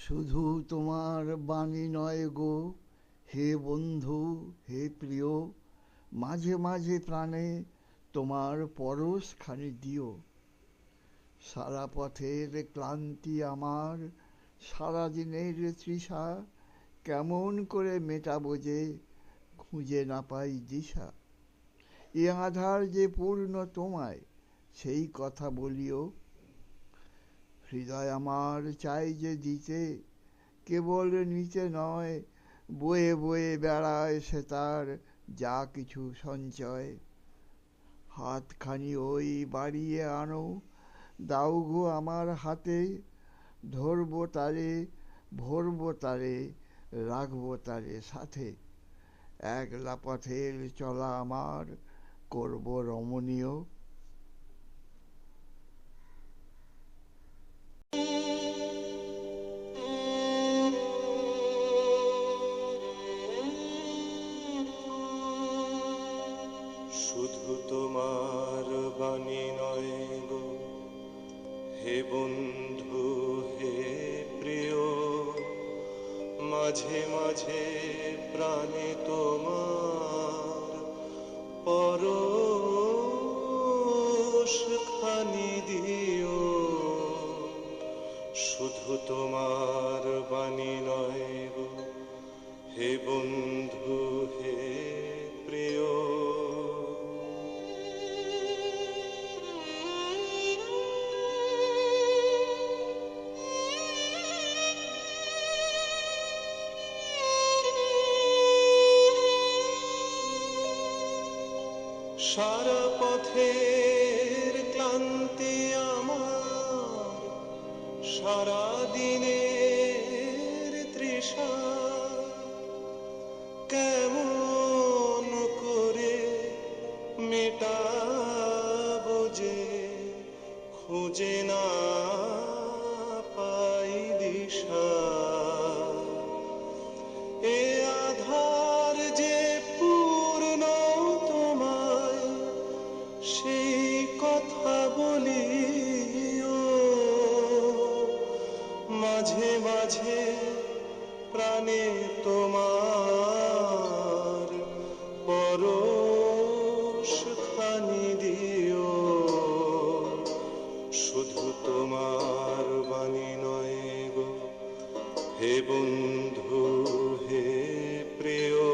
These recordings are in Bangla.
শুধু তোমার বাণী নয় গো হে বন্ধু হে প্রিয়, মাঝে মাঝে প্রাণে তোমার পরশখানি দিও। সারা পথের ক্লান্তি আমার, সারাদিনের তৃষা, কেমন করে মেটাবো যে খুঁজে না পাই দিশা। এ আঁধার যে পূর্ণ তোমায়, সেই কথা বলিও। হৃদয় আমার চাই যে দিতে, কেবল নিতে নয়, বয়ে বয়ে বেড়ায় সে তার যা কিছু সঞ্চয়। হাতখানি ওই বাড়িয়ে আনো, দাও গো আমার হাতে, ধরবো তারে, ভরবো তারে, রাখবো তারে সাথে। একলা পথের চলা আমার করব রমণীয়। শুধু তোমার বাণী নয় গো হে বন্ধু হে প্রিয়, মাঝে মাঝে প্রাণে তোমার পরশখানি দিও। শুধু তোমার বাণী নয় গো হে বন্ধু হে প্রিয়। সারা পথের ক্লান্তি আমার, সারা দিনের তৃষা, কেমন করে মেটাবো যে খুঁজে না পাই দিশা। এ আধার যে পূর্ণ তোমায়, সেই কথা বলিও। মাঝে মাঝে প্রাণে তোমার পরশখানি দিও। শুধু তোমার বাণী নয় গো হে বন্ধু হে প্রিয়।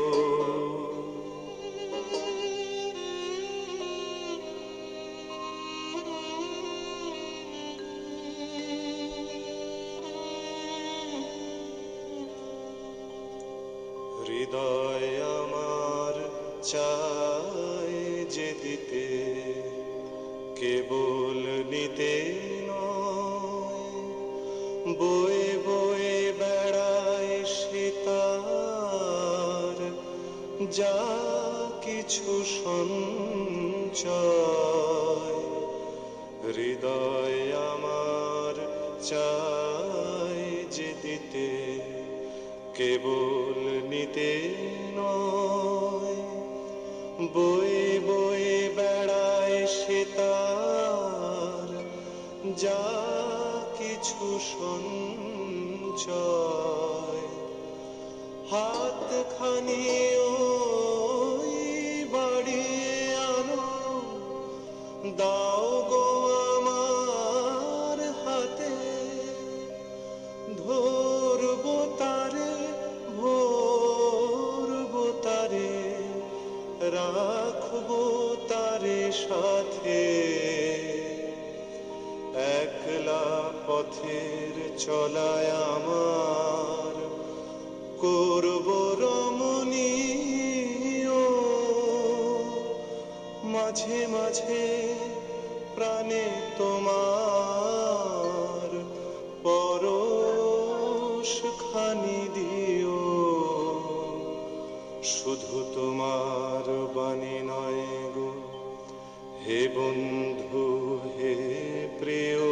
হৃদয় আমার চায় যে দিতে, কেবল নিতে নয়, বয়ে বয়ে বেড়ায় সে তার যা কিছু সঞ্চয়। হৃদয় আমার চায় যে দিতে, কেবল নিতে নয়, বয়ে বয়ে বেড়ায় সে তার যা কিছু সঞ্চয়। হাতখানি ওই বাড়িয়ে আনো, দাও গো আমার হাতে, ধরবো তারে, ভরবো তারে, রাখবো তারে সাথে। একলা পথের চলায় আমার করব রমণীয়। মাঝে মাঝে প্রাণে তোমার পরশখানি দিও। শুধু তোমার বাণী নয় গো হে বন্ধু হে প্রিয়,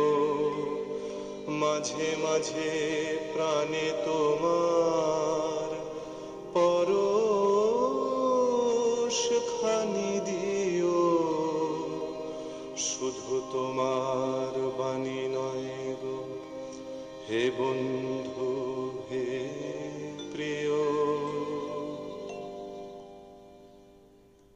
মাঝে মাঝে প্রাণে তোমার পরশখানি দিও। শুধু তোমার বাণী নয় গো হে বন্ধু হে